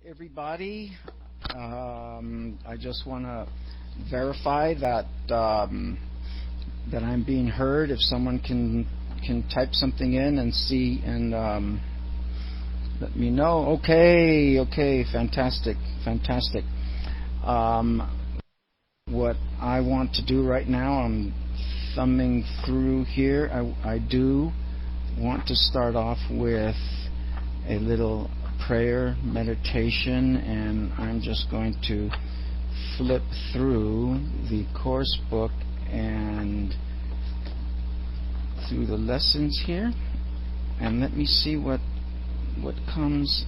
everybody. I just want to verify that that I'm being heard. If someone can type something in and see and let me know. Okay, fantastic. What I want to do right now, I'm thumbing through here. I do want to start off with a little prayer meditation, and I'm just going to flip through the course book and through the lessons here, and let me see what comes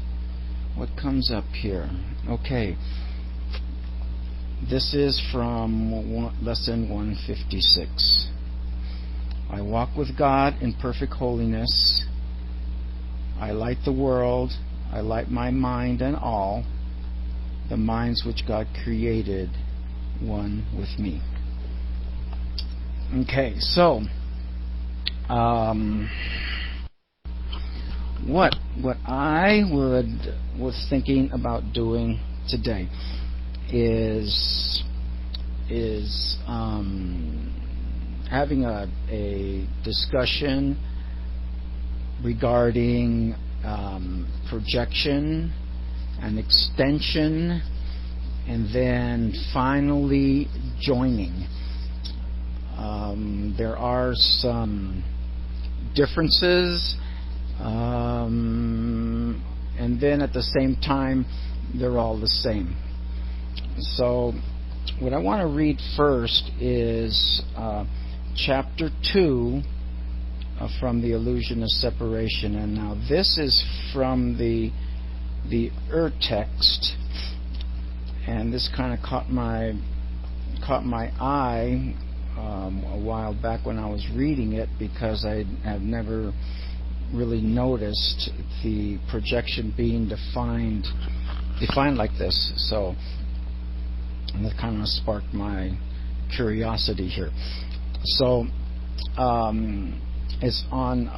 up here. Okay, this is from lesson 156. I walk with God in perfect holiness. I light the world. I light my mind and all the minds which God created, one with me. Okay, so what I was thinking about doing today is having a discussion regarding projection and extension, and then finally joining. There are some differences, and then at the same time they're all the same. So what I want to read first is chapter 2 from the Illusion of Separation. And now this is from the text, and this kind of caught my eye a while back when I was reading it, because I had never really noticed the projection being defined like this. So and that kind of sparked my curiosity here. So it's on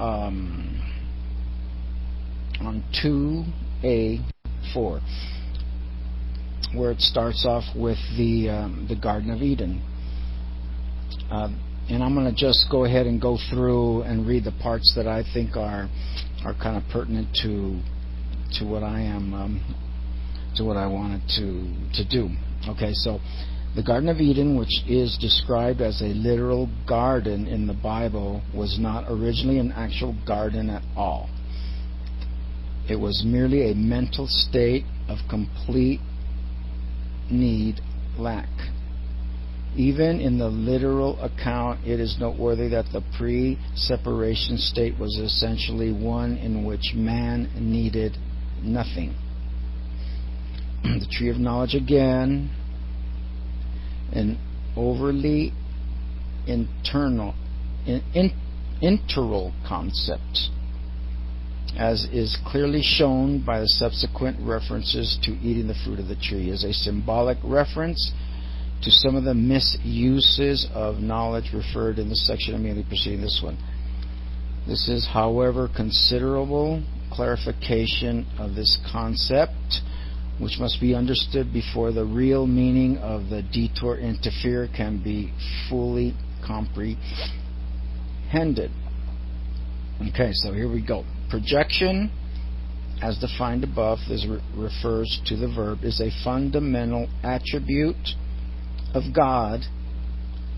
2A4, where it starts off with the Garden of Eden. And I'm going to just go ahead and go through and read the parts that I think are kind of pertinent to what I am to what I wanted to do. Okay, so the Garden of Eden, which is described as a literal garden in the Bible, was not originally an actual garden at all. It was merely a mental state of complete lack. Even in the literal account, it is noteworthy that the pre-separation state was essentially one in which man needed nothing. The tree of knowledge, again, an overly integral concept, as is clearly shown by the subsequent references to eating the fruit of the tree, is a symbolic reference to some of the misuses of knowledge referred in the section immediately preceding this one. This is, however, considerable clarification of this concept, which must be understood before the real meaning of the detour into fear can be fully comprehended. Okay, so here we go. Projection, as defined above, this refers to the verb, is a fundamental attribute of God,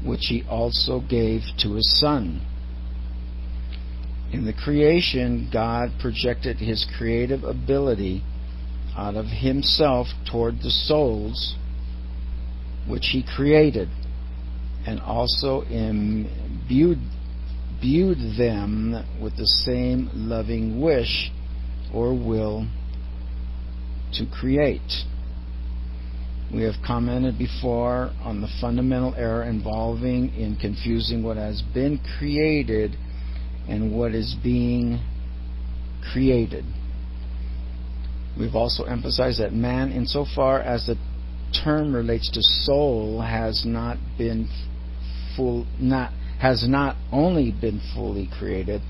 which He also gave to His Son. In the creation, God projected His creative ability out of Himself toward the souls which He created, and also imbued them with the same loving wish or will to create. We have commented before on the fundamental error involving in confusing what has been created and what is being created. We've also emphasized that man, insofar as the term relates to soul, has not only been fully created,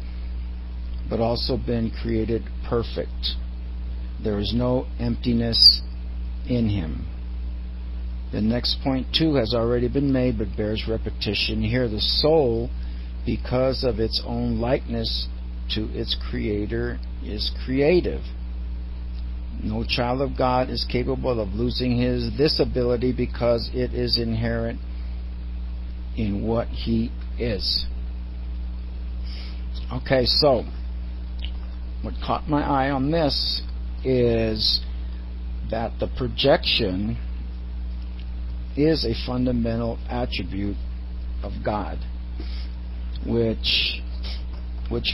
but also been created perfect. There is no emptiness in him. The next point too has already been made but bears repetition here. The soul, because of its own likeness to its creator, is creative. No child of God is capable of losing this ability because it is inherent in what he is. Okay, so what caught my eye on this is that the projection is a fundamental attribute of God, which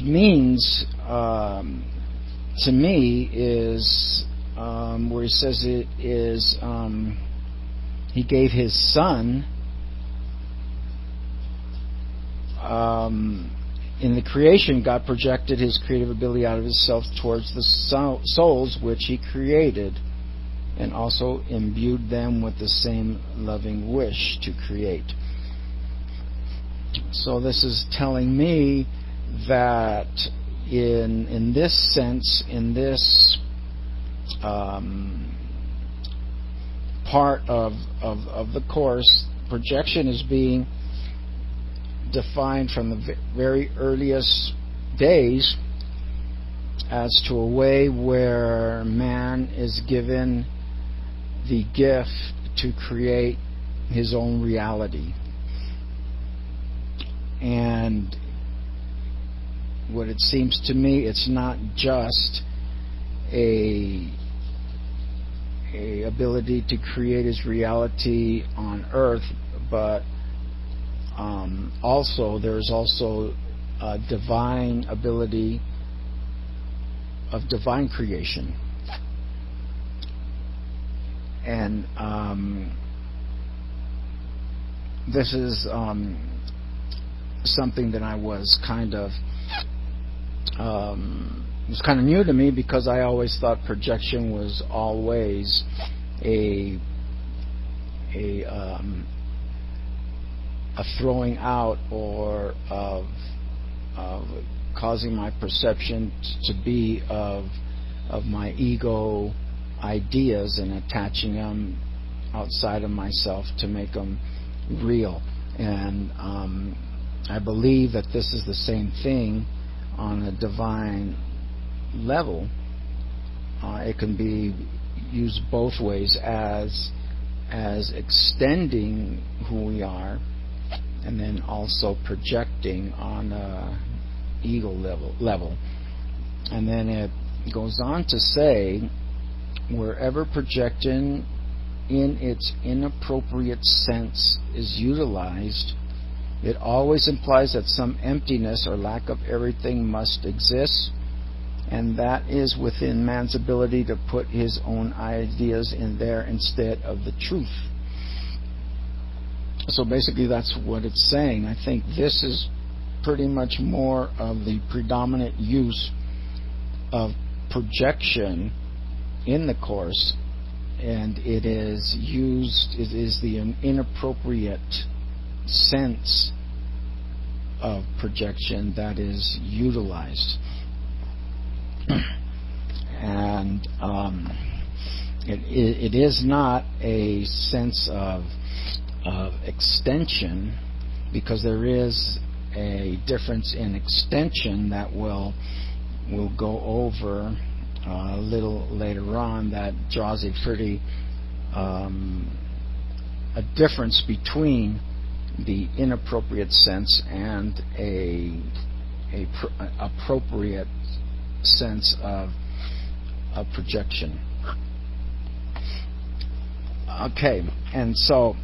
means to me is where he says it is he gave his son in the creation. God projected his creative ability out of himself towards the souls which he created, and also imbued them with the same loving wish to create. So this is telling me that in this sense, in this part of the course, projection is being defined from the very earliest days as to a way where man is given the gift to create his own reality. And what it seems to me, it's not just a ability to create his reality on earth, but also there's also a divine ability of divine creation. And this is something that I was kind of new to me, because I always thought projection was always a throwing out or of causing my perception to be of my ego ideas and attaching them outside of myself to make them real. And I believe that this is the same thing on a divine level. It can be used both ways, as extending who we are, and then also projecting on a ego level. And then it goes on to say, wherever projection in its inappropriate sense is utilized, it always implies that some emptiness or lack of everything must exist, and that is within man's ability to put his own ideas in there instead of the truth. So basically that's what it's saying. I think this is pretty much more of the predominant use of projection in the Course, and it is the inappropriate sense of projection that is utilized. And it is not a sense of extension, because there is a difference in extension that we'll go over a little later on, that draws a pretty a difference between the inappropriate sense and a appropriate sense of projection. Okay, and so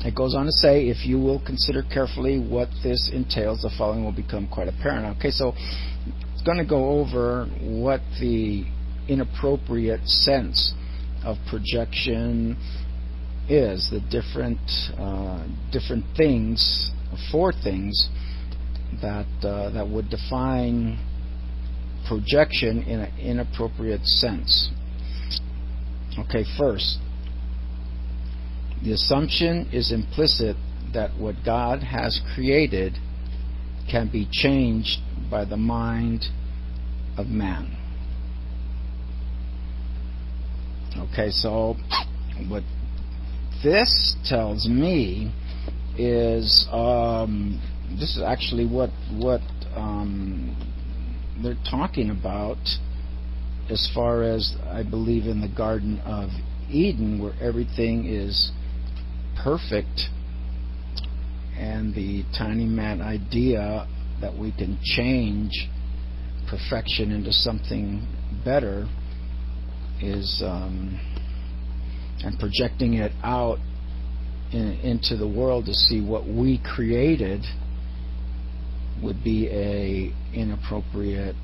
it goes on to say, if you will consider carefully what this entails, the following will become quite apparent. Okay, so it's going to go over what the inappropriate sense of projection is, the different things, 4 things that would define projection in an inappropriate sense. Okay, first, the assumption is implicit that what God has created can be changed by the mind of man. Okay, so what this tells me is this is actually what they're talking about as far as, I believe, in the Garden of Eden, where everything is perfect, and the tiny mad idea that we can change perfection into something better is and projecting it out into the world to see what we created would be a inappropriate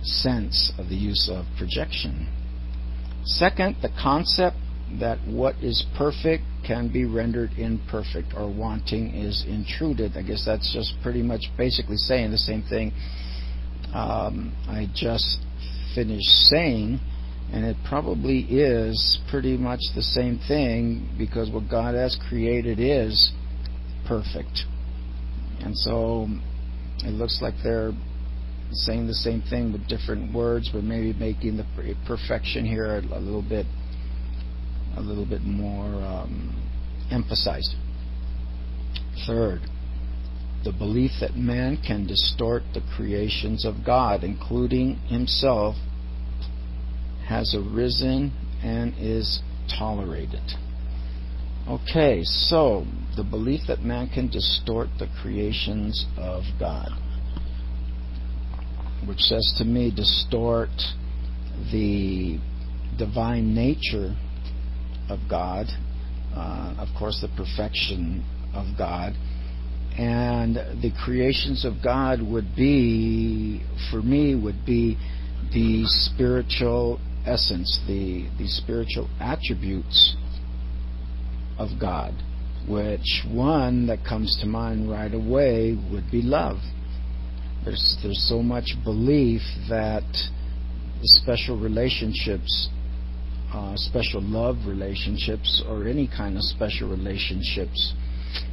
sense of the use of projection. Second, the concept that what is perfect can be rendered imperfect, or wanting is intruded. I guess that's just pretty much basically saying the same thing I just finished saying, and it probably is pretty much the same thing, because what God has created is perfect. And so it looks like they're saying the same thing with different words, but maybe making the perfection here a little bit more emphasized. Third, the belief that man can distort the creations of God, including himself, has arisen and is tolerated. Okay, so the belief that man can distort the creations of God, which says to me, distort the divine nature of God, of course the perfection of God, and the creations of God would be, for me, would be the spiritual essence, the spiritual attributes of God, which one that comes to mind right away would be love. There's so much belief that the special relationships, special love relationships, or any kind of special relationships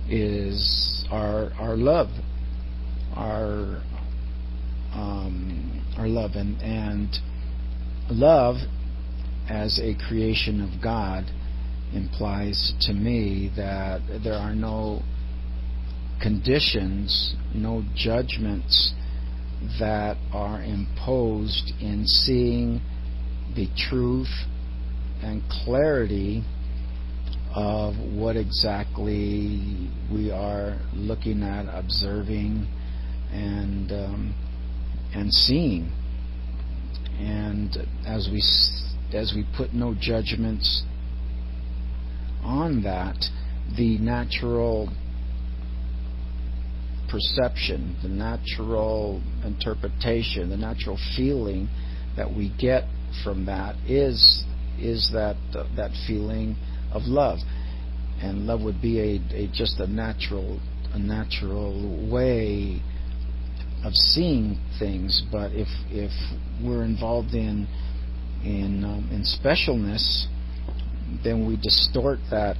is our love, our love, and love as a creation of God implies to me that there are no conditions, no judgments that are imposed in seeing the truth and clarity of what exactly we are looking at, observing, and seeing. And as we put no judgments on that, the natural perception, the natural interpretation, the natural feeling that we get from that is that feeling of love. And love would be just a natural way of seeing things. But if we're involved in specialness, then we distort that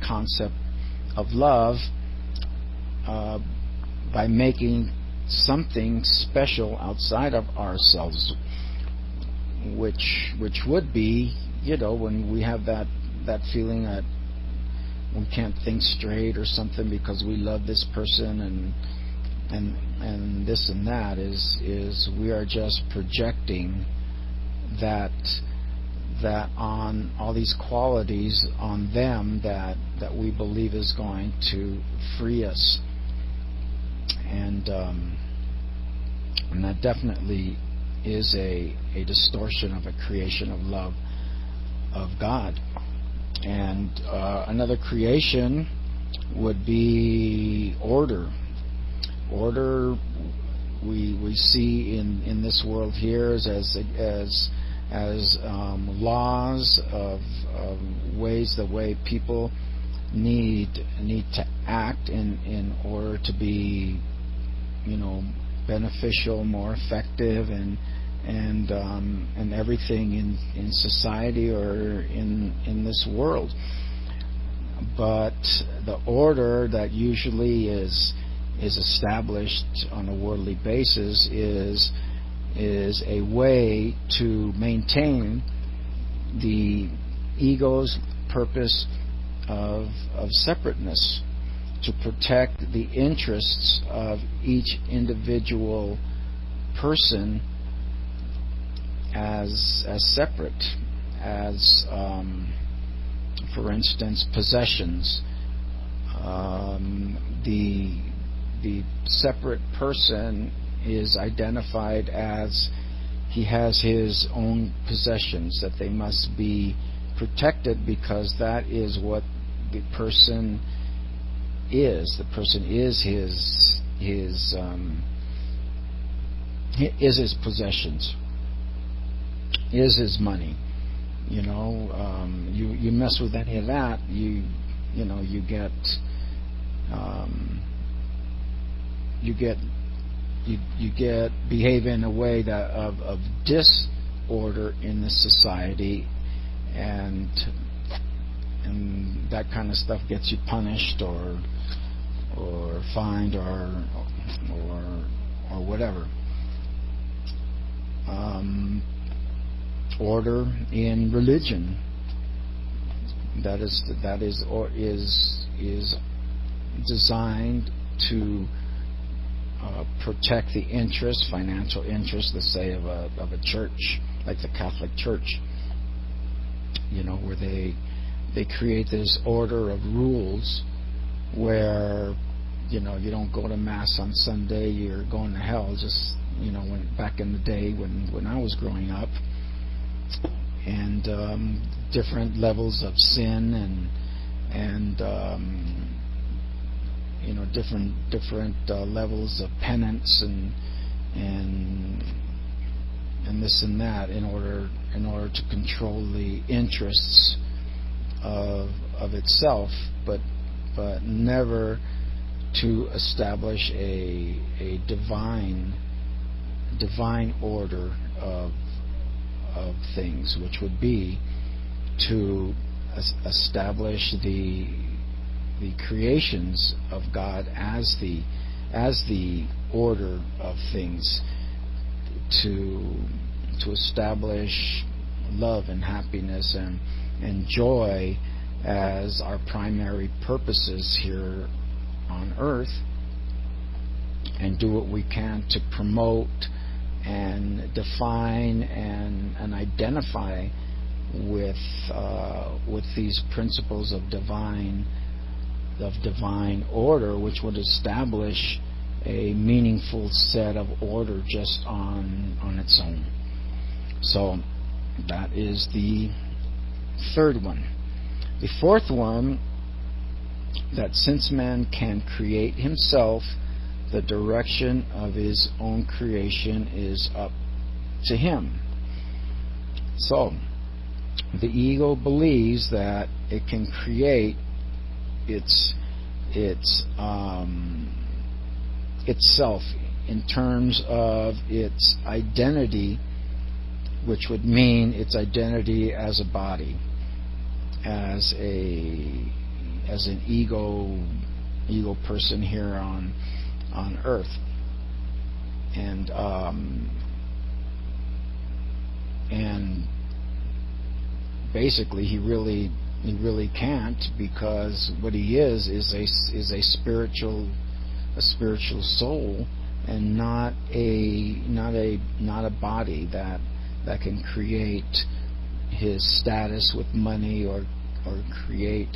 concept of love by making something special outside of ourselves, which would be, when we have that feeling that we can't think straight or something because we love this person and this and that, is we are just projecting that on all these qualities on them that we believe is going to free us, and that definitely is a distortion of a creation of love of God. And another creation would be order. Order we see in this world here as laws of ways, the way people need to act in order to be, beneficial, more effective, and everything in society or in this world. But the order that usually is is established on a worldly basis is a way to maintain the ego's purpose of separateness, to protect the interests of each individual person as separate, as for instance, possessions. The separate person is identified as he has his own possessions, that they must be protected because that is what the person is. The person is his possessions, is his money. You mess with any of that, you get behave in a way that of disorder in the society, and that kind of stuff gets you punished or fined or whatever. Order in religion, that is designed to protect the interests, financial interests, let's say, of a church like the Catholic Church. Where they create this order of rules where you don't go to Mass on Sunday, you're going to hell. Just when back in the day when I was growing up, and different levels of sin and different levels of penance and this and that in order to control the interests of itself, but never to establish a divine order of things, which would be to establish the creations of God as the order of things, to establish love and happiness and joy as our primary purposes here on earth, and do what we can to promote and define and identify with these principles of divine order, which would establish a meaningful set of order just on its own. So that is the third one. The fourth one, that since man can create himself, the direction of his own creation is up to him. So the ego believes that it can create itself in terms of its identity, which would mean its identity as a body, as an ego person here on earth, and basically he really can't, because what he is a spiritual soul, and not a body that can create his status with money, or create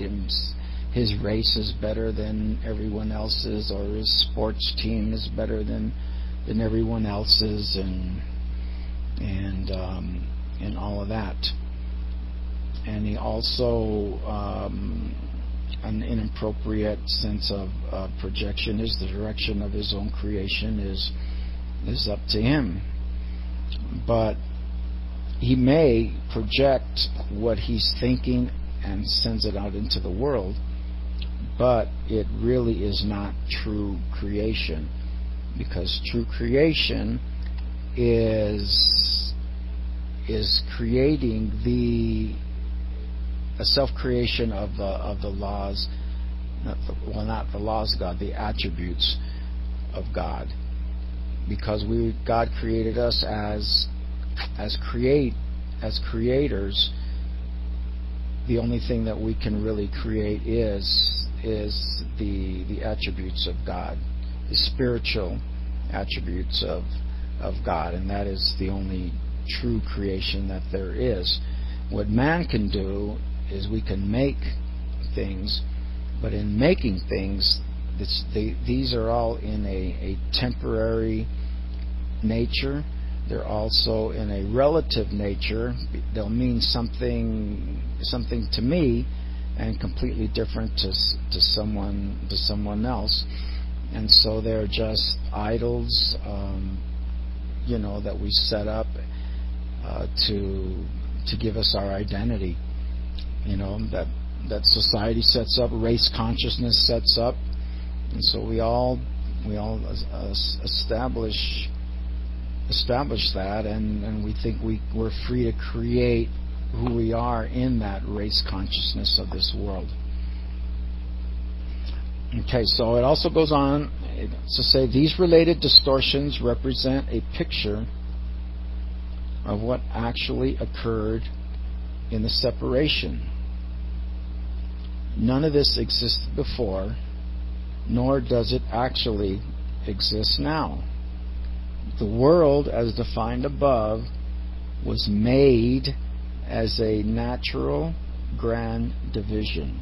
his race is better than everyone else's, or his sports team is better than everyone else's, and all of that. And he also, an inappropriate sense of projection is the direction of his own creation is up to him. But he may project what he's thinking and sends it out into the world, but it really is not true creation, because true creation is creating a self-creation of the laws, not the laws of God, the attributes of God, because God created us as creators. The only thing that we can really create is the attributes of God, the spiritual attributes of God, and that is the only true creation that there is. What man can do is we can make things, but in making things, these are all in a temporary nature. They're also in a relative nature. They'll mean something to me and completely different to someone else. And so they're just idols, that we set up to give us our identity. That society sets up, race consciousness sets up, and so we all establish that, and we think we're free to create who we are in that race consciousness of this world. Okay, so it also goes on to say these related distortions represent a picture of what actually occurred in the separation. None of this existed before, nor does it actually exist now. The world, as defined above, was made as a natural grand division,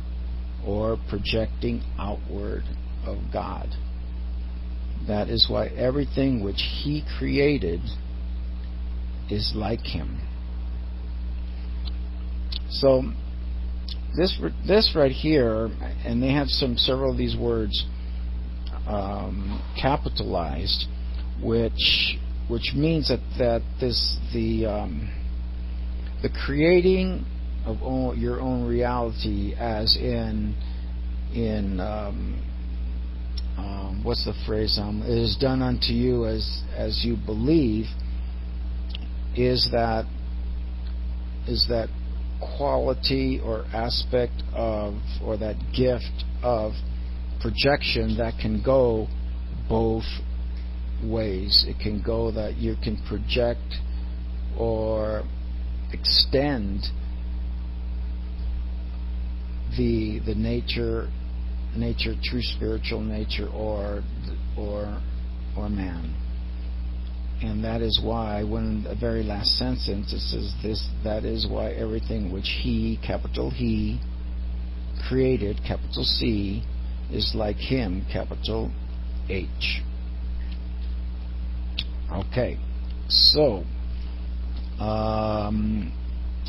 or projecting outward of God. That is why everything which He created is like Him. So this right here, and they have several of these words capitalized, which means that the creating of your own reality, as in what's the phrase? It is done unto you as you believe, is that quality or aspect of, or that gift of projection that can go both ways. It can go that you can project or extend the nature, true spiritual nature, or man. And that is why, when the very last sentence, it says this, that is why everything which He, capital He, created, capital C, is like Him, capital H. Okay, so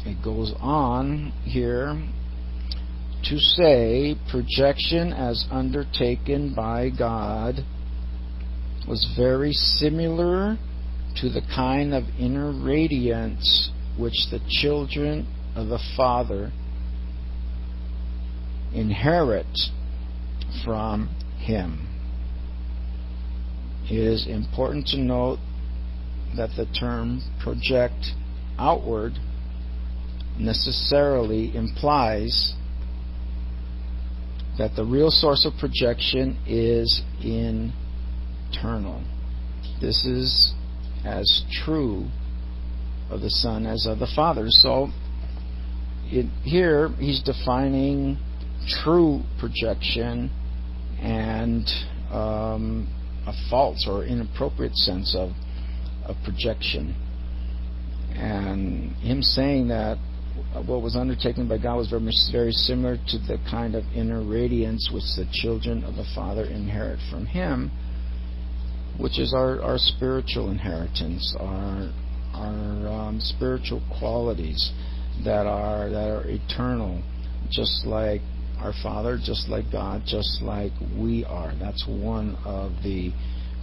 it goes on here to say projection as undertaken by God was very similar to the kind of inner radiance which the children of the Father inherit from Him. It is important to note that the term project outward necessarily implies that the real source of projection is internal. This is as true of the Son as of the Father. So here he's defining true projection and a false or inappropriate sense of projection, and him saying that what was undertaken by God was very similar to the kind of inner radiance which the children of the Father inherit from Him, which is our spiritual inheritance, our spiritual qualities that are eternal, just like our Father, just like God, just like we are. That's one of the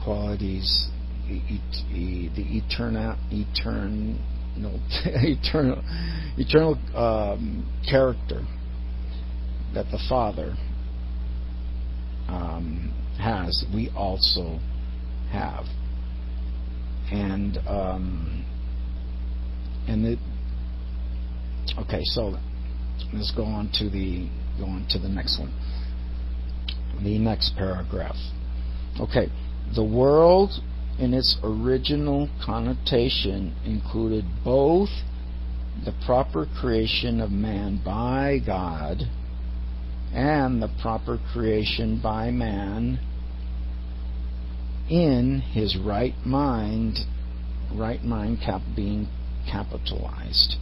qualities, the eternal character that the Father has. We also have, and okay. So let's go on to the next one, the next paragraph. Okay, The world, in its original connotation, included both the proper creation of man by God and the proper creation by man in his right mind being capitalized,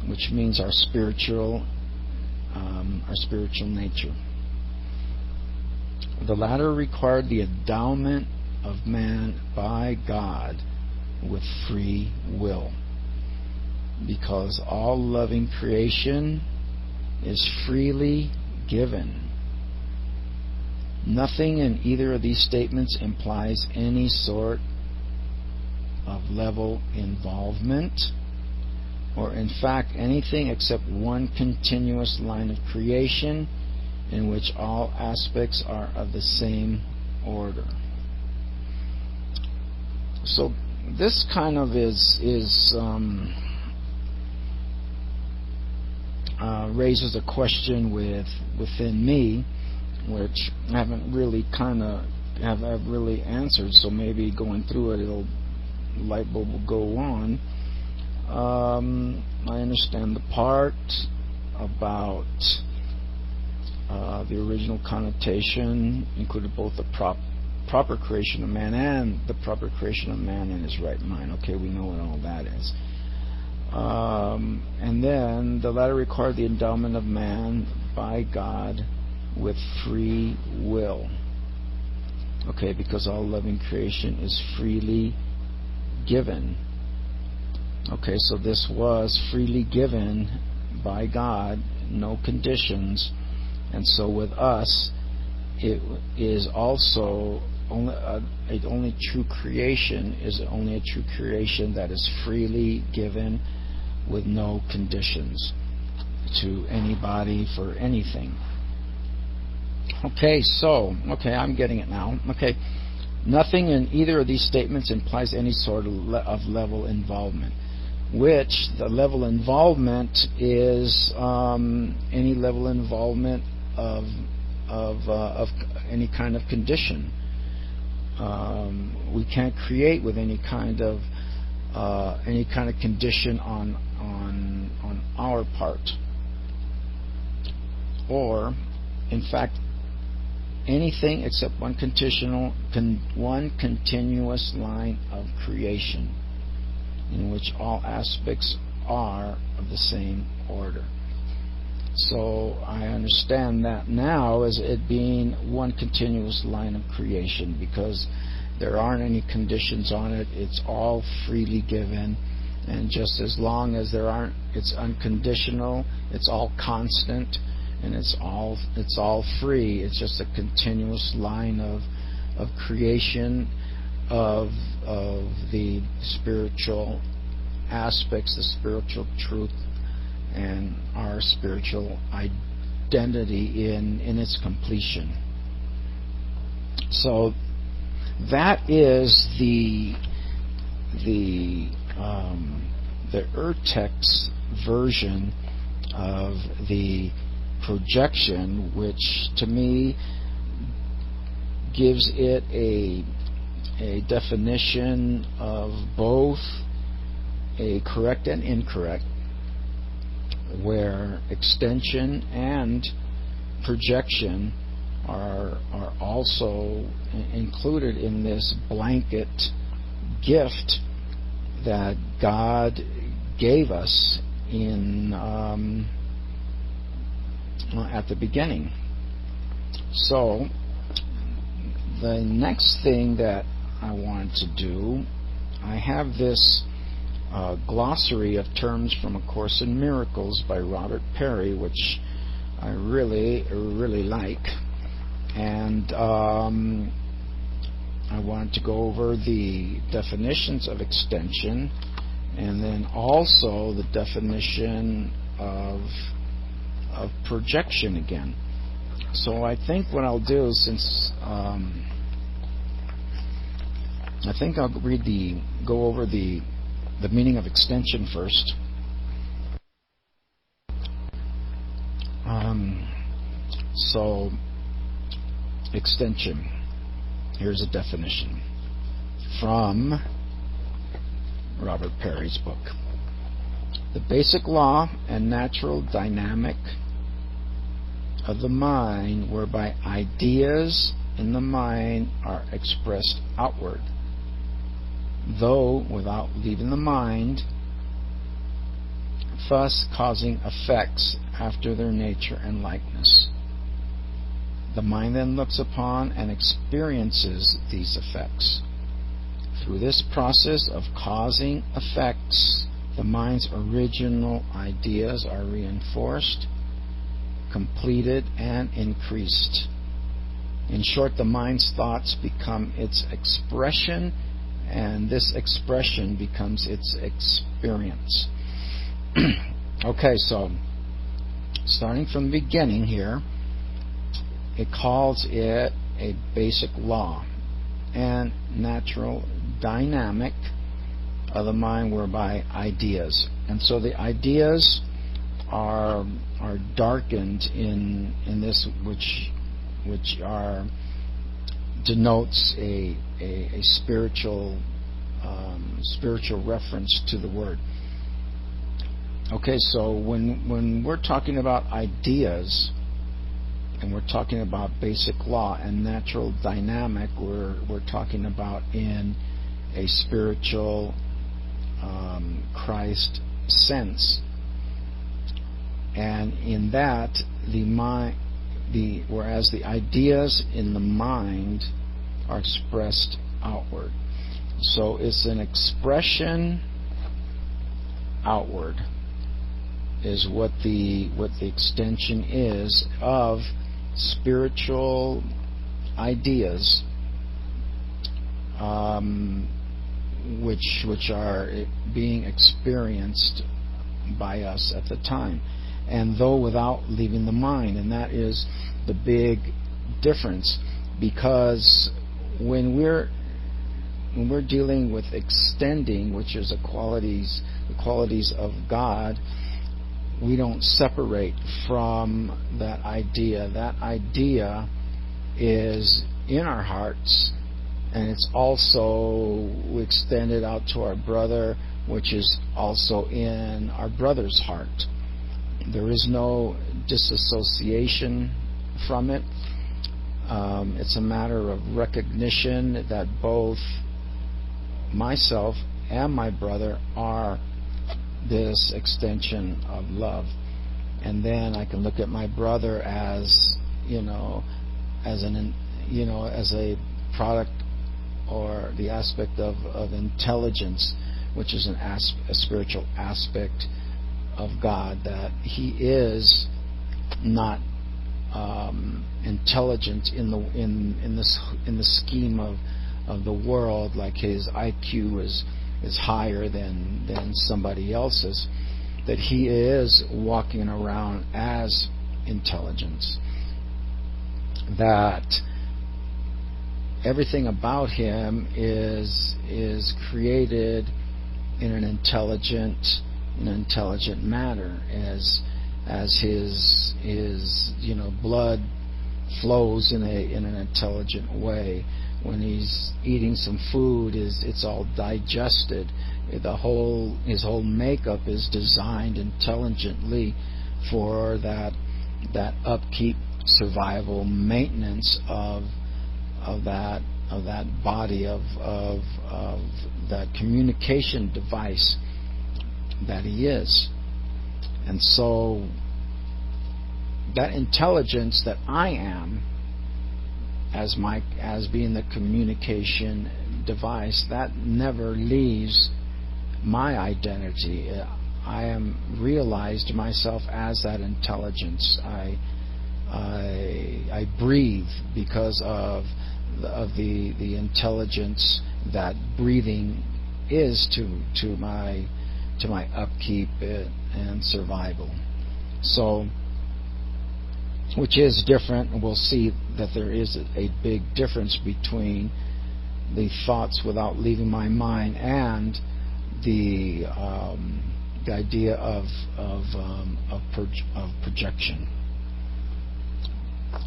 which means our spiritual nature. The latter required the endowment of man by God with free will, because all loving creation is freely given. Nothing in either of these statements implies any sort of level involvement, or in fact anything except one continuous line of creation in which all aspects are of the same order. So this kind of raises a question within me, which I haven't really really answered. So maybe going through it, light bulb will go on. I understand the part about the original connotation included both the proper creation of man and the proper creation of man in his right mind. Okay, we know what all that is. And then the latter required the endowment of man by God with free will. Okay, because all loving creation is freely given. Okay, so this was freely given by God, no conditions, and so with us, it is also only true creation is only a true creation that is freely given with no conditions to anybody for anything. Okay, I'm getting it now. Okay, nothing in either of these statements implies any sort of level involvement, which the level involvement is any level involvement of any kind of condition. We can't create with any kind of condition on our part, or in fact anything except one continuous line of creation in which all aspects are of the same order. So I understand that now as it being one continuous line of creation, because there aren't any conditions on it. It's all freely given, and just as long as it's unconditional, it's all constant, and it's all free. It's just a continuous line of creation of the spiritual aspects, the spiritual truth, and our spiritual identity in its completion. So that is the Urtext version of the projection, which to me gives it a definition of both a correct and incorrect, where extension and projection are also included in this blanket gift that God gave us at the beginning. So the next thing that I want to do, I have this glossary of terms from A Course in Miracles by Robert Perry, which I really like, and I want to go over the definitions of extension, and then also the definition of projection again. So I think what I'll do, since I think I'll go over the meaning of extension first. So extension. Here's a definition from Robert Perry's book. The basic law and natural dynamic of the mind whereby ideas in the mind are expressed outward, though without leaving the mind, thus causing effects after their nature and likeness. The mind then looks upon and experiences these effects. Through this process of causing effects, the mind's original ideas are reinforced, completed, and increased. In short, the mind's thoughts become its expression, and this expression becomes its experience. Okay, so starting from the beginning here, it calls it a basic law and natural dynamic of the mind whereby ideas. And so the ideas are darkened in this, which denotes a spiritual reference to the word. Okay, so when we're talking about ideas and we're talking about basic law and natural dynamic, we're talking about in a spiritual Christ sense. And in that, whereas the ideas in the mind are expressed outward. So it's an expression outward is what the extension is of spiritual ideas, which are being experienced by us at the time, and though without leaving the mind. And that is the big difference, because when we're dealing with extending, which is the qualities of God, we don't separate from that idea. That idea is in our hearts, and it's also, we extend it out to our brother, which is also in our brother's heart. There is no disassociation from it. It's a matter of recognition that both myself and my brother are this extension of love. And then I can look at my brother as, as a product or the aspect of intelligence, which is a spiritual aspect of God, that he is not intelligent in the scheme of the world, like his IQ is higher than somebody else's, that he is walking around as intelligence, that everything about him is created in an intelligent manner, as his blood flows in an intelligent way. When he's eating some food, it's all digested. His whole makeup is designed intelligently for that upkeep, survival, maintenance of that body, of that communication device that he is. And so that intelligence that I am, as being the communication device, that never leaves my identity. I am realized myself as that intelligence. I breathe because of the intelligence that breathing is to my upkeep and survival. So, which is different, and we'll see that there is a big difference between the thoughts without leaving my mind and the idea of projection.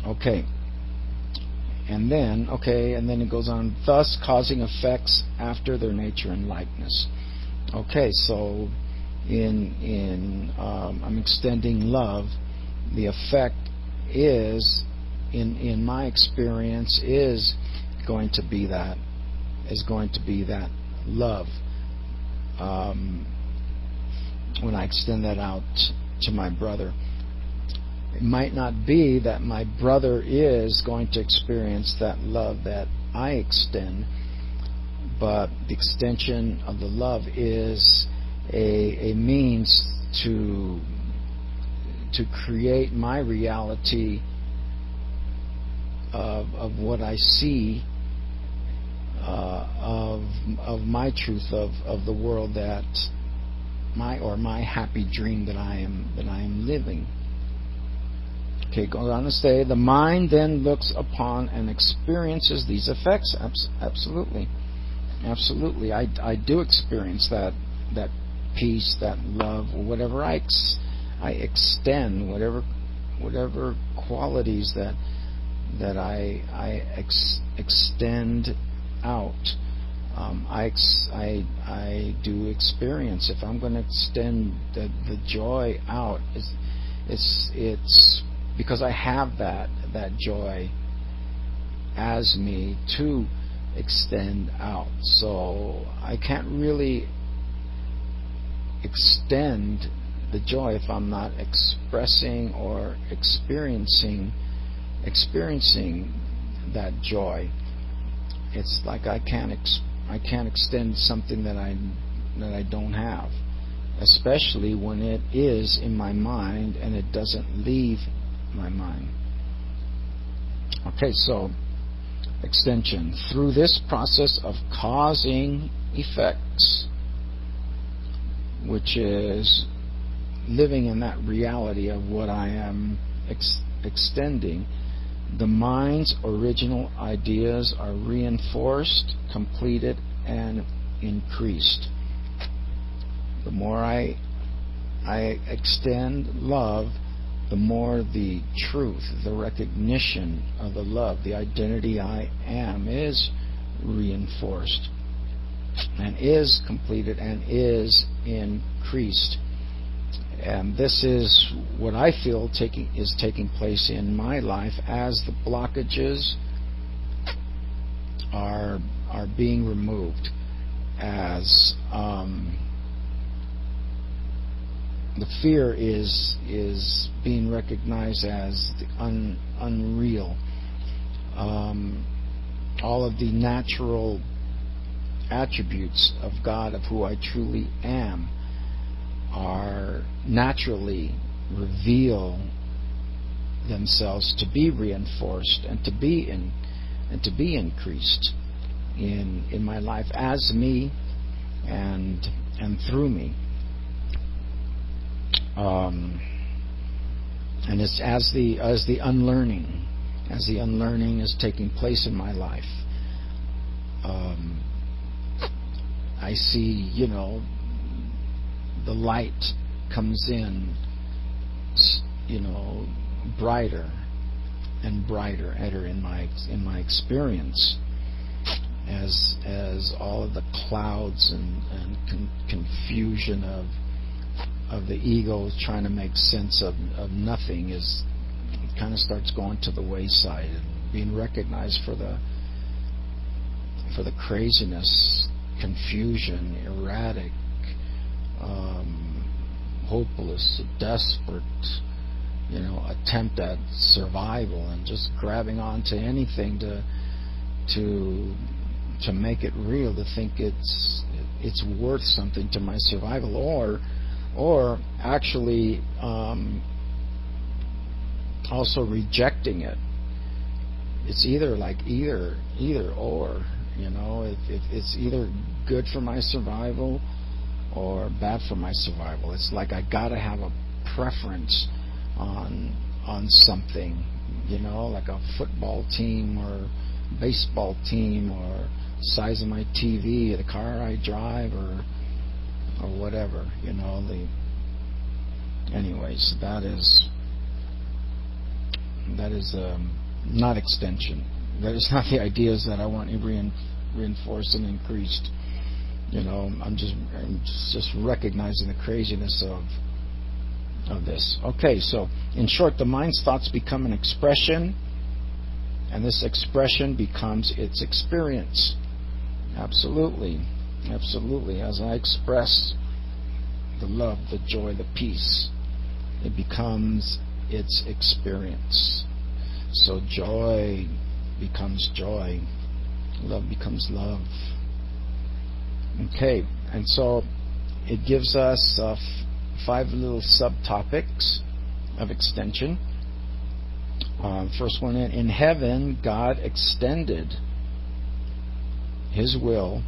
Okay, And then, and then it goes on, thus causing effects after their nature and likeness. Okay, so I'm extending love. The effect is, in my experience, is going to be that love. When I extend that out to my brother, it might not be that my brother is going to experience that love that I extend, but the extension of the love is a means to create my reality of what I see, of my truth of the world, that my happy dream that I am living. Okay, goes on to say, the mind then looks upon and experiences these effects. Absolutely. I do experience that peace, that love, whatever I extend, whatever qualities that I extend out. I do experience. If I'm going to extend the joy out, it's because I have that joy as me to extend out. So I can't really extend the joy if I'm not expressing or experiencing that joy. It's like I can't extend something that I don't have, especially when it is in my mind and it doesn't leave my mind. Okay, so extension. Through this process of causing effects, which is living in that reality of what I am extending, the mind's original ideas are reinforced, completed, and increased. The more I extend love, the more the truth, the recognition of the love, the identity I am, is reinforced and is completed and is increased. And this is what I feel is taking place in my life as the blockages are being removed, as the fear is being recognized as the unreal. All of the natural attributes of God, of who I truly am, are naturally reveal themselves to be reinforced and to be increased in my life as me and through me. And it's as the unlearning is taking place in my life, I see, the light comes in, brighter and brighter in my experience, as all of the clouds and confusion of the ego trying to make sense of nothing kind of starts going to the wayside and being recognized for the craziness, confusion, erratic, hopeless, desperate, attempt at survival, and just grabbing onto anything to make it real, to think it's worth something to my survival, or actually also rejecting it. It's either or. If it's either good for my survival or bad for my survival. It's like I gotta have a preference on something, like a football team or baseball team, or size of my TV, the car I drive, or whatever. Anyways, that is not extension. That is not the ideas that I want reinforced and increased. I'm just recognizing the craziness of this. Okay, so in short, the mind's thoughts become an expression, and this expression becomes its experience. Absolutely. As I express the love, the joy, the peace, it becomes its experience. So joy becomes joy, love becomes love. Okay, and so it gives us 5 little subtopics of extension. First one, in heaven, God extended His will,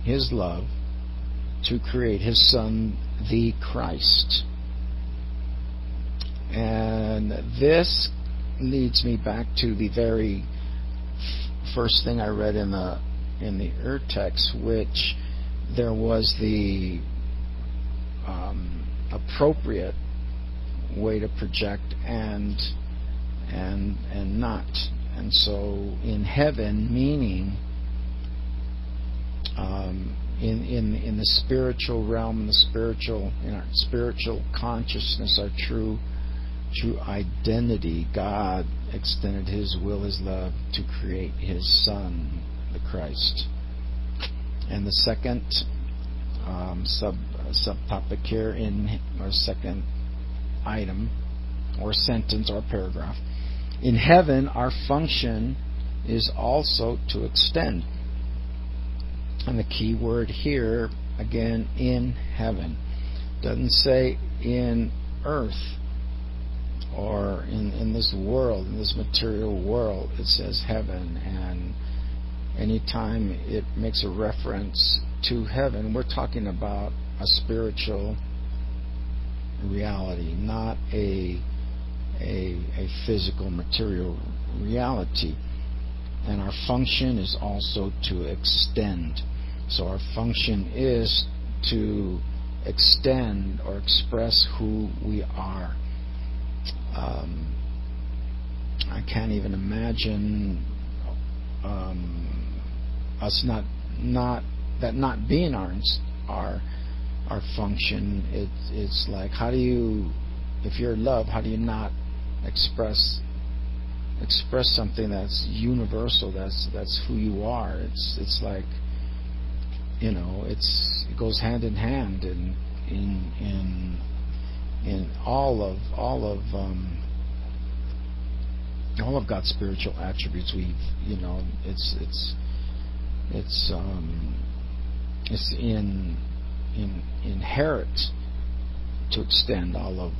His love, to create His Son, the Christ. And this leads me back to the very first thing I read in the Ur text, which there was the appropriate way to project and not. And so in heaven, meaning in the spiritual realm, in our spiritual consciousness, our true identity, God extended His will, His love to create His Son, the Christ. And the second subtopic here, or second item or sentence or paragraph, in heaven our function is also to extend. And the key word here, again, in heaven. Doesn't say in earth or in this world, in this material world. It says heaven. And anytime it makes a reference to heaven, we're talking about a spiritual reality, not a physical material reality. And our function is also to extend. So our function is to extend or express who we are. I can't even imagine us not being our function. It's like, how do you, if you're love, how do you not express something that's universal, that's who you are? It's like, it goes hand in hand in all of God's spiritual attributes. It's inherent to extend all of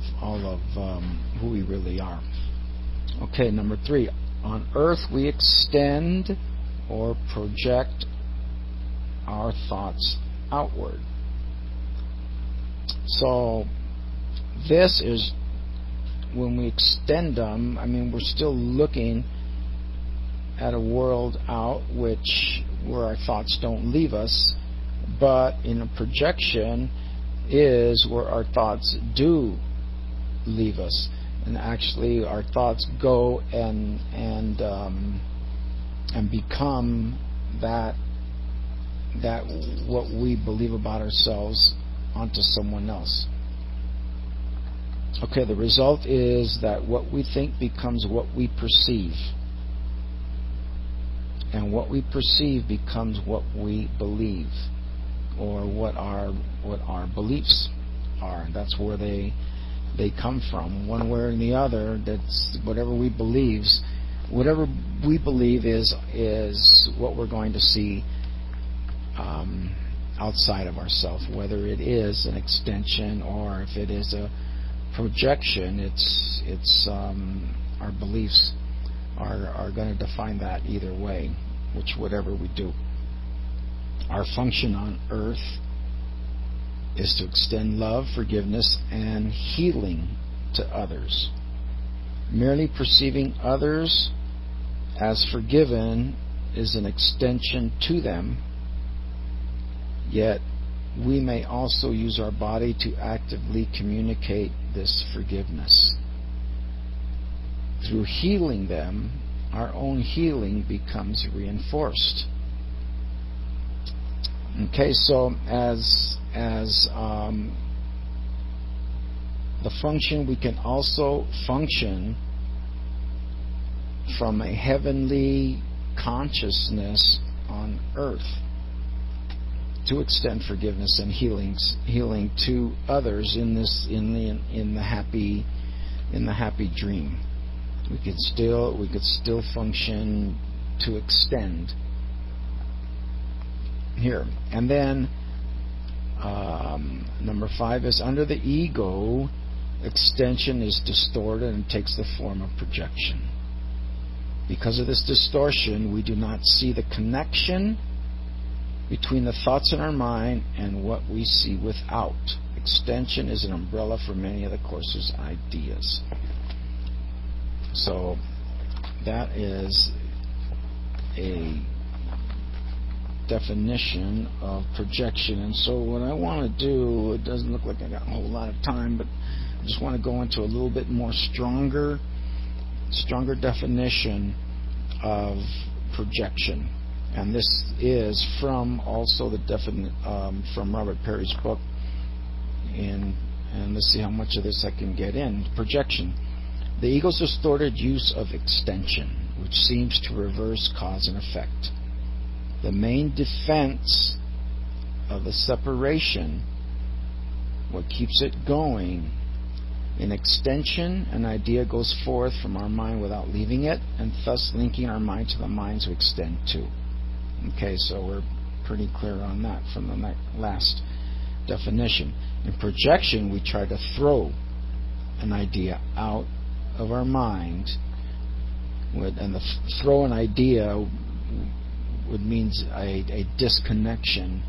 who we really are. Okay, number 3. On earth we extend or project our thoughts outward. So this is when we extend them, we're still looking at a world out where our thoughts don't leave us, but in a projection is where our thoughts do leave us, and actually our thoughts go and become that what we believe about ourselves onto someone else. Okay, the result is that what we think becomes what we perceive, and what we perceive becomes what we believe, or what our beliefs are. That's where they come from, one way or the other. That's whatever we believe is what we're going to see outside of ourselves, whether it is an extension or if it is a projection. It's our beliefs are going to define that either way, whatever we do. Our function on earth is to extend love, forgiveness, and healing to others. Merely perceiving others as forgiven is an extension to them, yet we may also use our body to actively communicate this forgiveness. Through healing them our own healing becomes reinforced. Okay, so as the function, we can also function from a heavenly consciousness on earth to extend forgiveness and healing to others in the happy dream. We could still function to extend here. And then number 5 is under the ego, extension is distorted and takes the form of projection. Because of this distortion, we do not see the connection between the thoughts in our mind and what we see without. Extension is an umbrella for many of the Course's ideas. So that is a definition of projection. And so what I want to do, it doesn't look like I got a whole lot of time, but I just want to go into a little bit more stronger definition of projection. And this is from also from Robert Perry's book, and let's see how much of this I can get in. Projection. The ego's distorted use of extension, which seems to reverse cause and effect. The main defense of the separation, what keeps it going, in extension, an idea goes forth from our mind without leaving it, and thus linking our mind to the minds we extend to. Okay, so we're pretty clear on that from the last definition. In projection, we try to throw an idea out of our mind, and throw an idea would means a disconnection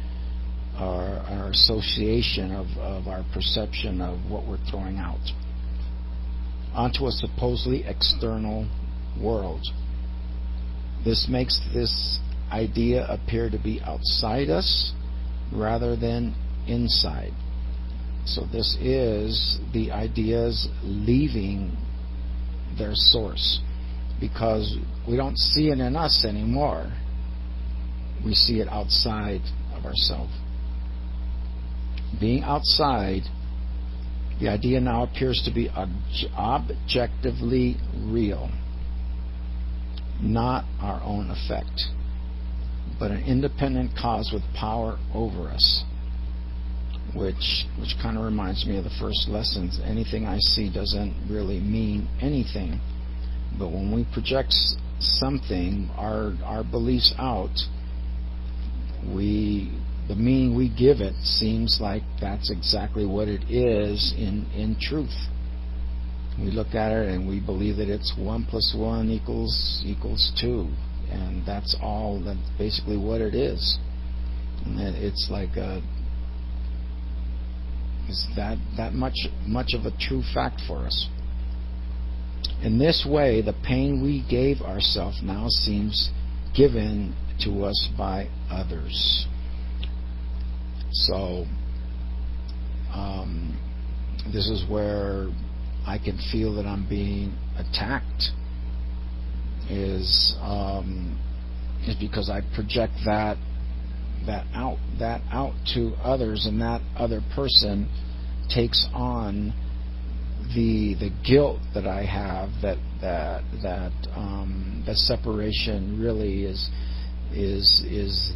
or association of our perception of what we're throwing out onto a supposedly external world. This makes this idea appear to be outside us rather than inside. So this is the ideas leaving their source, because we don't see it in us anymore. We see it outside of ourselves. Being outside, the idea now appears to be objectively real, not our own effect, but an independent cause with power over us, which kind of reminds me of the first lessons. Anything I see doesn't really mean anything, but when we project something, our beliefs out, the meaning we give it seems like that's exactly what it is in truth. We look at it and we believe that it's 1 + 1 equals 2, and that's basically what it is. And it's like is that much of a true fact for us. In this way, the pain we gave ourselves now seems given to us by others. So this is where I can feel that I'm being attacked, is because I project that out to others, and that other person takes on the guilt that I have, that separation really is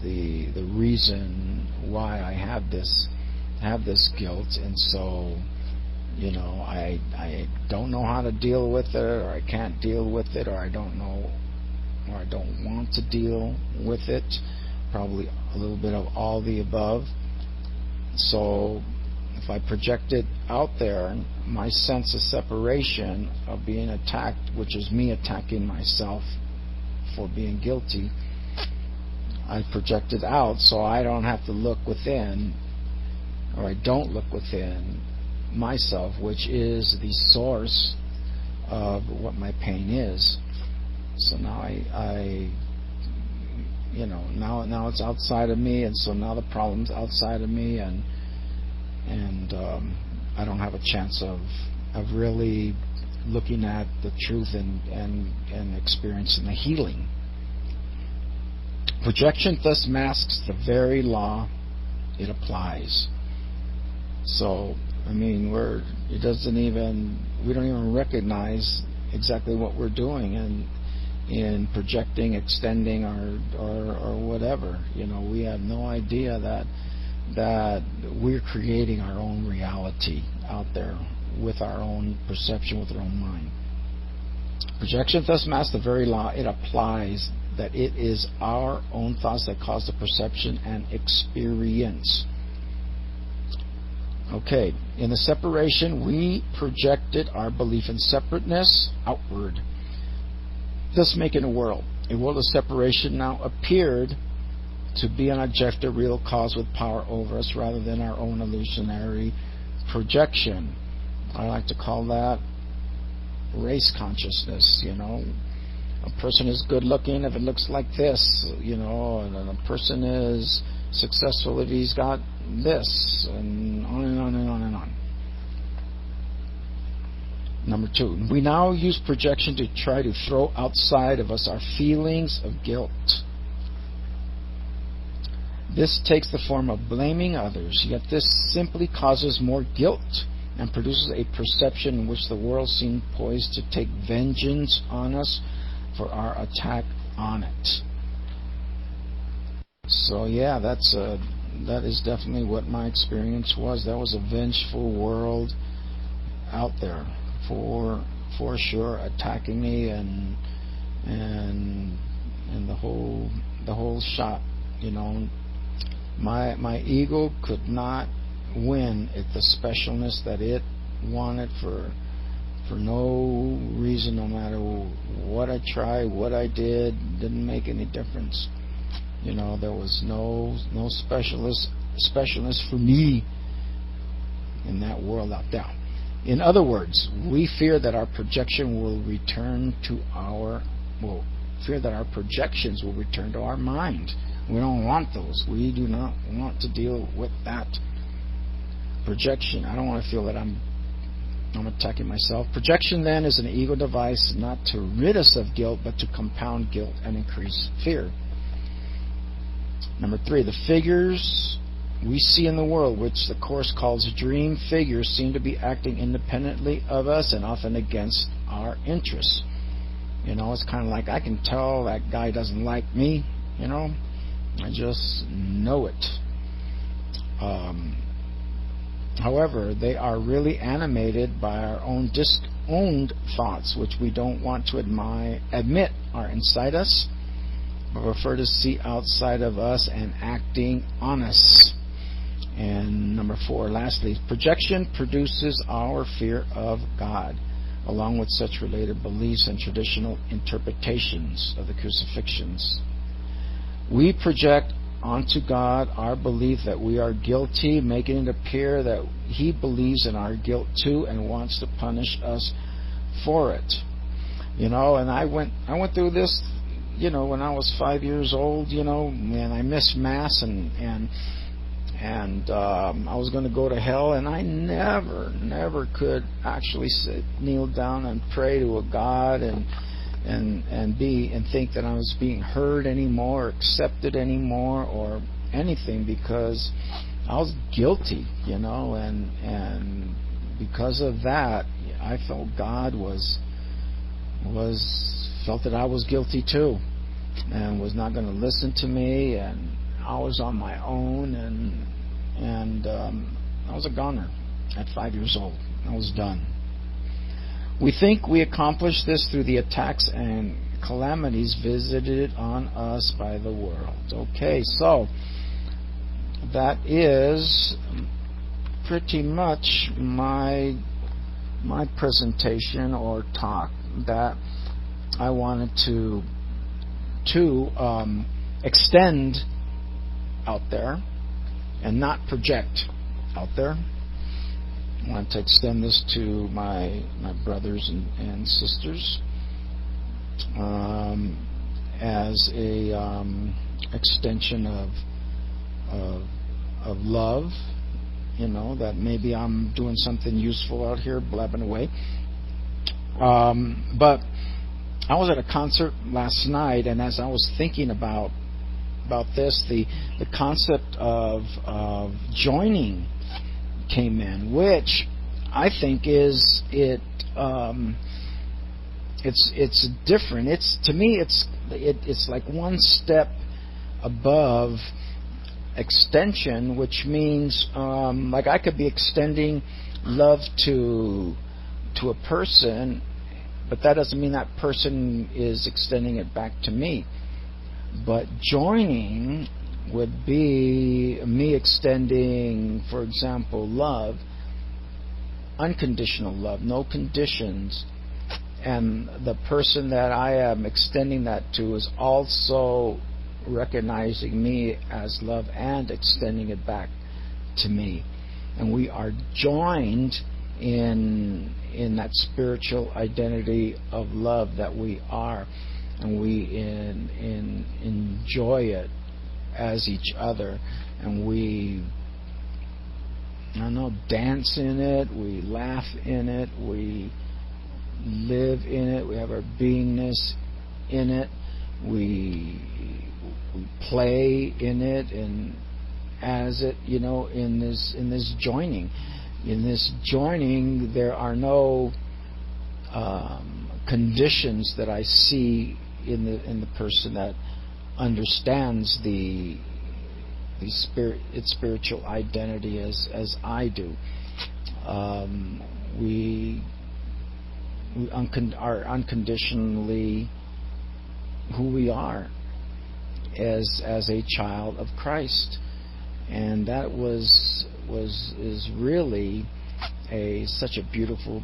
the reason why I have this guilt. And so, I don't know how to deal with it, or I can't deal with it, or I don't know, or I don't want to deal with it. Probably a little bit of all the above. So if I project it out there, my sense of separation, of being attacked, which is me attacking myself for being guilty, I project it out so I don't have to look within, or I don't look within myself, which is the source of what my pain is. So now now it's outside of me, and so now the problem's outside of me, and I don't have a chance of really looking at the truth and experiencing the healing. Projection thus masks the very law it applies. So, I mean, we don't even recognize exactly what we're doing in projecting, extending, or whatever. We have no idea that we're creating our own reality out there with our own perception, with our own mind. Projection thus masks the very law it applies, that it is our own thoughts that cause the perception and experience. Okay, in the separation, we projected our belief in separateness outward, thus making a world. A world of separation now appeared to be an objective, real cause with power over us rather than our own illusionary projection. I like to call that race consciousness. A person is good looking if it looks like this, and a person is successful if he's got this, and on and on and on and on. Number 2, we now use projection to try to throw outside of us our feelings of guilt. This takes the form of blaming others, yet this simply causes more guilt and produces a perception in which the world seems poised to take vengeance on us for our attack on it. So yeah, that is definitely what my experience was. That was a vengeful world out there for sure, attacking me and the whole shot. My ego could not win at the specialness that it wanted for no reason. No matter what I tried, what I did, didn't make any difference. There was no specialness for me in that world out there. In other words, we fear that our projection will return to fear that our projections will return to our mind. We don't want those. We do not want to deal with that projection. I don't want to feel that I'm attacking myself. Projection then is an ego device not to rid us of guilt, but to compound guilt and increase fear. Number 3, the figures we see in the world, which the Course calls dream figures, seem to be acting independently of us and often against our interests. It's kind of like I can tell that guy doesn't like me. I just know it. However, they are really animated by our own disowned thoughts, which we don't want to admit are inside us, but prefer to see outside of us and acting on us. And number 4, lastly, projection produces our fear of God, along with such related beliefs and traditional interpretations of the crucifixions. We project onto God our belief that we are guilty, making it appear that He believes in our guilt too and wants to punish us for it. And I went through this, when I was 5 years old, and I missed Mass and I was going to go to hell, and I never could actually kneel down and pray to a God and think that I was being heard anymore, or accepted anymore, or anything, because I was guilty, and because of that, I felt God felt that I was guilty too, and was not going to listen to me, and I was on my own, and I was a goner at 5 years old. I was done. We think we accomplished this through the attacks and calamities visited on us by the world. Okay, so that is pretty much my presentation or talk that I wanted to extend out there and not project out there. I want to extend this to my brothers and sisters as a extension of love. That maybe I'm doing something useful out here, blabbing away. But I was at a concert last night, and as I was thinking about this, the concept of joining came in, which I think is it's different. To me it's like one step above extension, which means like I could be extending love to a person, but that doesn't mean that person is extending it back to me. But joining would be me extending, for example, love, unconditional love, no conditions, and the person that I am extending that to is also recognizing me as love and extending it back to me, and we are joined in that spiritual identity of love that we are, and we enjoy it as each other, and we, I don't know, dance in it, we laugh in it, we live in it, we have our beingness in it, we play in it, and as it, in this joining. In this joining, there are no conditions that I see in the person that understands its spiritual identity as I do. We are unconditionally who we are as a child of Christ, and that is really such a beautiful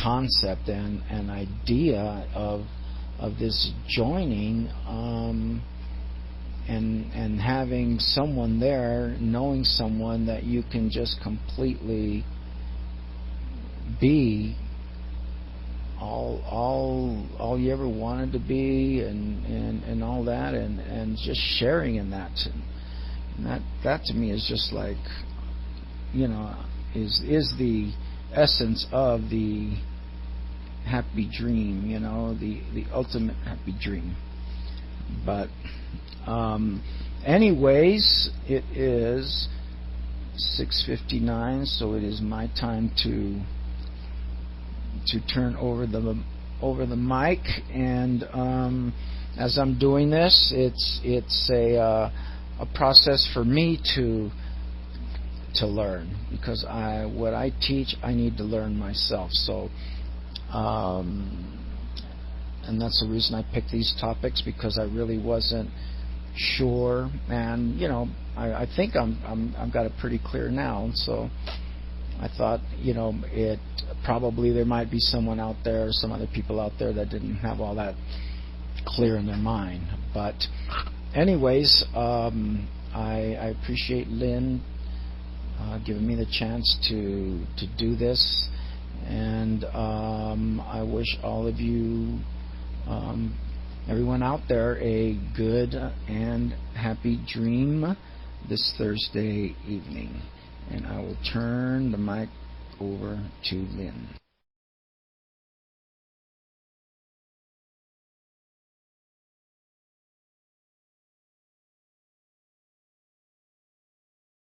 concept and idea of this joining, and having someone there, knowing someone that you can just completely be all you ever wanted to be, and all that, and just sharing in that. And that to me is just like, is the essence of the happy dream, the ultimate happy dream. But anyways, it is 6:59, so it is my time to turn over the mic, and as I'm doing this, it's a process for me to learn, because what I teach, I need to learn myself. So and that's the reason I picked these topics, because I really wasn't sure, and I think I've got it pretty clear now. So I thought, it probably there might be someone out there, some other people out there that didn't have all that clear in their mind. But anyways, I appreciate Lynn giving me the chance to do this, and I wish all of you, everyone out there, a good and happy dream this Thursday evening. And I will turn the mic over to Lynn.